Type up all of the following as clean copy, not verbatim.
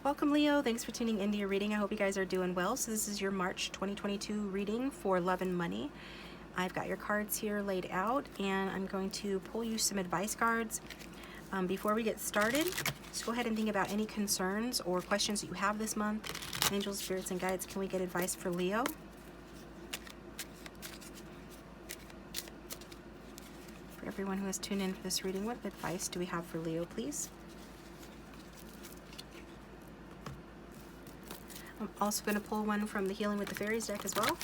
Welcome, Leo. Thanks for tuning into your reading. I hope you guys are doing well. So this is your March 2022 reading for love and money. I've got your cards here laid out, and I'm going to pull you some advice cards. Before we get started, just go ahead and think about any concerns or questions that you have this month. Angels, spirits, and guides, can we get advice for Leo? For everyone who has tuned in for this reading, what advice do we have for Leo, please? I'm also going to pull one from the Healing with the Fairies deck as well.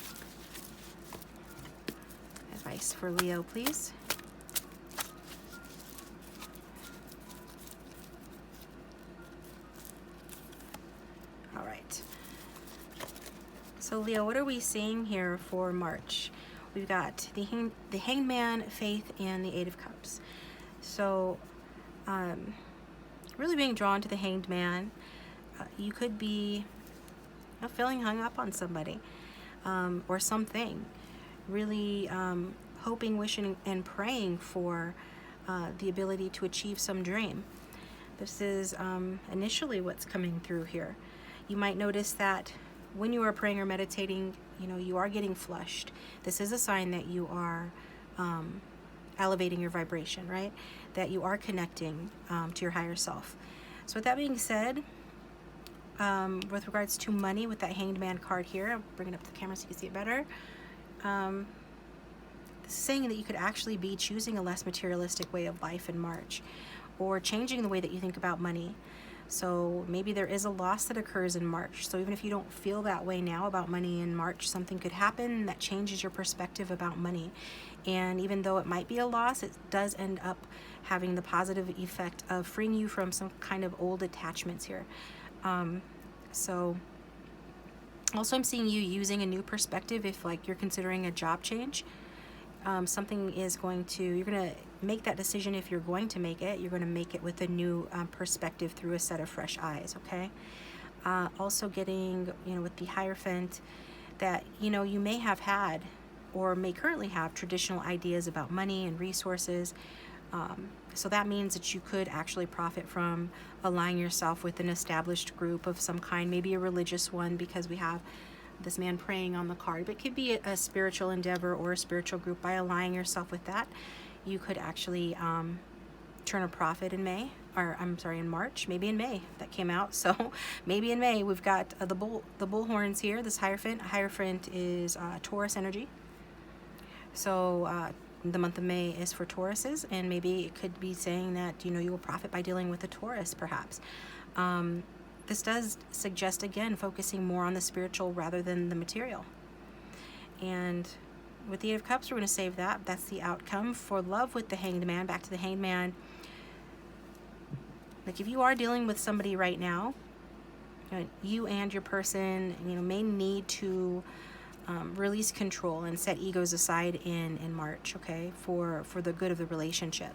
Advice for Leo, please. All right. So Leo, what are we seeing here for March? We've got the Hanged Man, Faith, and the Eight of Cups. So really being drawn to the Hanged Man. You could be feeling hung up on somebody or something, really hoping, wishing, and praying for the ability to achieve some dream. This is initially what's coming through here. You might notice that when you are praying or meditating, you are getting flushed. This is a sign that you are elevating your vibration, right? That you are connecting to your higher self. So with that being said, with regards to money, with that Hanged Man card here, I'll bring it up to the camera so you can see it better. This is saying that you could actually be choosing a less materialistic way of life in March, or changing the way that you think about money. So maybe there is a loss that occurs in March. So even if you don't feel that way now about money in March, something could happen that changes your perspective about money. And even though it might be a loss, it does end up having the positive effect of freeing you from some kind of old attachments here. So also I'm seeing you using a new perspective if you're considering a job change. Something is you're going to make that decision. If you're going to make it, you're going to make it with a new perspective through a set of fresh eyes, okay? Also getting, with the Hierophant, that, you may have had or may currently have traditional ideas about money and resources. So that means that you could actually profit from aligning yourself with an established group of some kind, maybe a religious one, because we have this man praying on the card, but it could be a spiritual endeavor or a spiritual group. By aligning yourself with that, you could actually turn a profit in in March, maybe in May. That came out, so maybe in May. We've got the bull horns here, this Hierophant. Hierophant is Taurus energy. So the month of May is for Tauruses, and maybe it could be saying that, you will profit by dealing with a Taurus, perhaps. This does suggest, again, focusing more on the spiritual rather than the material. And with the Eight of Cups, we're going to save that. That's the outcome. For love, with the Hanged Man, back to the Hanged Man. If you are dealing with somebody right now, you and your person, may need to release control and set egos aside in March, okay, for the good of the relationship.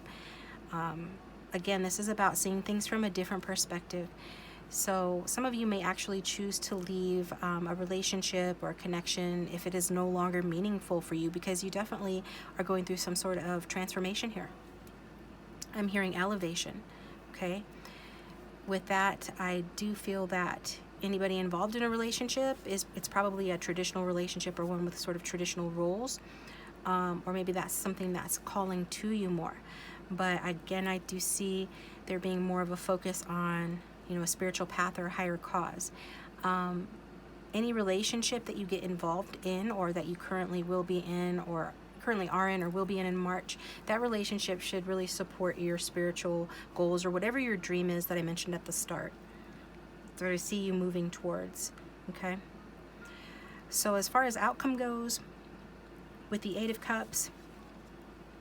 Again, this is about seeing things from a different perspective. So some of you may actually choose to leave a relationship or a connection if it is no longer meaningful for you, because you definitely are going through some sort of transformation here. I'm hearing elevation, okay? With that, I do feel that anybody involved in a relationship it's probably a traditional relationship, or one with sort of traditional roles, or maybe that's something that's calling to you more. But again, I do see there being more of a focus on a spiritual path or a higher cause. Any relationship that you get involved in, or that you currently will be in, or currently are in, or will be in March, that relationship should really support your spiritual goals, or whatever your dream is that I mentioned at the start, that I see you moving towards, okay? So as far as outcome goes, with the Eight of Cups,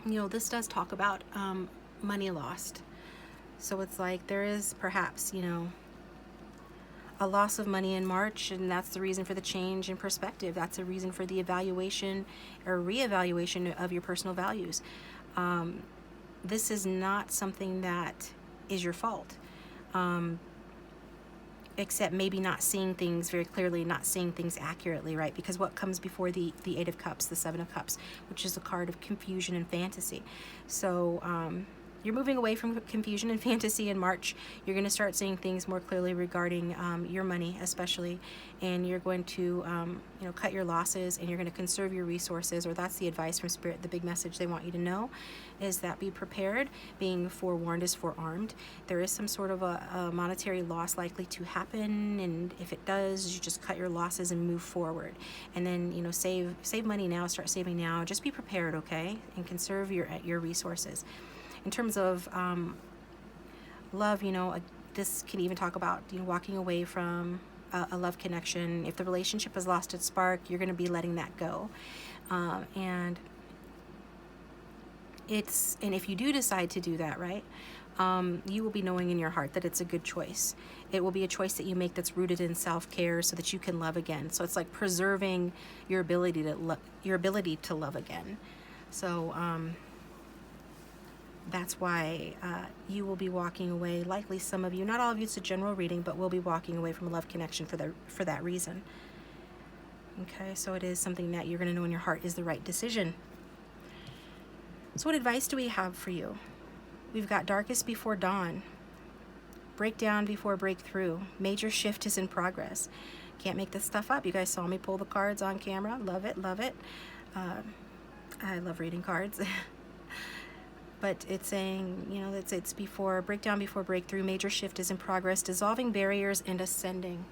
this does talk about money lost. So it's there is perhaps, a loss of money in March, and that's the reason for the change in perspective. That's the reason for the evaluation or reevaluation of your personal values. This is not something that is your fault, except maybe not seeing things very clearly, not seeing things accurately, right? Because what comes before the Eight of Cups, the Seven of Cups, which is a card of confusion and fantasy. So you're moving away from confusion and fantasy in March. You're going to start seeing things more clearly regarding your money, especially, and you're going to, you know, cut your losses, and you're going to conserve your resources. Or that's the advice from Spirit. The big message they want you to know is that be prepared. Being forewarned is forearmed. There is some sort of a monetary loss likely to happen, and if it does, you just cut your losses and move forward. And then, you know, save money now. Start saving now. Just be prepared, okay, and conserve your resources. In terms of love, you know, this can even talk about, you know, walking away from a love connection. If the relationship has lost its spark, you're going to be letting that go. And if you do decide to do that, right, you will be knowing in your heart that it's a good choice. It will be a choice that you make that's rooted in self-care, so that you can love again. So it's like preserving your ability to love again. So that's why you will be walking away. Likely some of you, not all of you, it's a general reading, but will be walking away from a love connection for that reason. Okay, so it is something that you're going to know in your heart is the right decision. So what advice do we have for you? We've got darkest before dawn, breakdown before breakthrough, major shift is in progress. Can't make this stuff up. You guys saw me pull the cards on camera. Love it, love it. I love reading cards. But it's saying, you know, it's before breakdown, before breakthrough, major shift is in progress, dissolving barriers and ascending.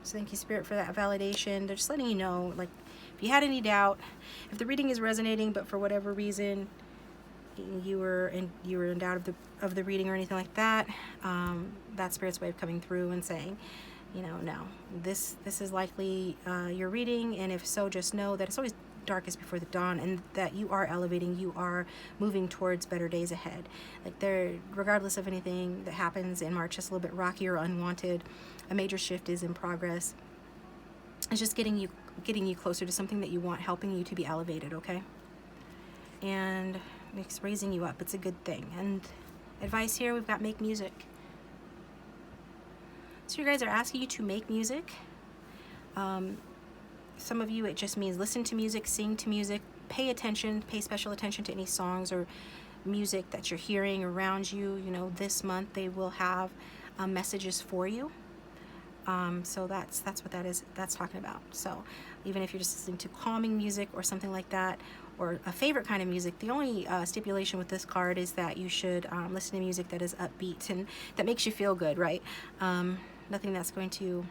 So thank you, Spirit, for that validation. They're just letting you know, like, if you had any doubt, if the reading is resonating, but for whatever reason you were in doubt of the reading or anything like that, that's Spirit's way of coming through and saying, you know, no, this is likely your reading, and if so, just know that it's always darkest before the dawn, and that you are elevating, you are moving towards better days ahead. Like, there, regardless of anything that happens in March, it's a little bit rocky or unwanted, a major shift is in progress. It's just getting you closer to something that you want, helping you to be elevated, okay? And it's raising you up. It's a good thing. And advice here, we've got make music. So you guys are asking you to make music. Some of you, it just means listen to music, sing to music, pay special attention to any songs or music that you're hearing around you. You know, this month they will have messages for you. So that's what that's talking about. So even if you're just listening to calming music or something like that, or a favorite kind of music, the only stipulation with this card is that you should listen to music that is upbeat and that makes you feel good, right? Nothing that's going to,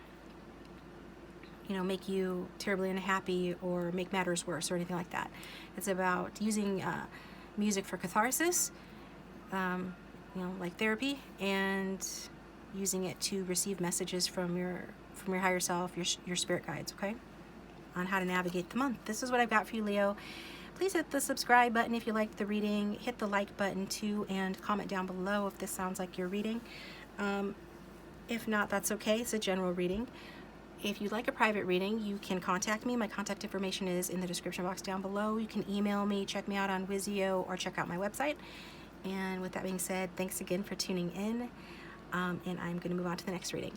you know, make you terribly unhappy or make matters worse or anything like that. It's about using music for catharsis, you know, like therapy, and using it to receive messages from your higher self, your spirit guides, okay, on how to navigate the month. This is what I've got for you, Leo. Please hit the subscribe button if you liked the reading. Hit the like button too, and comment down below if this sounds like your reading. If not, that's okay. It's a general reading. If you'd like a private reading, you can contact me. My contact information is in the description box down below. You can email me, check me out on Wizio, or check out my website. And with that being said, thanks again for tuning in. And I'm going to move on to the next reading.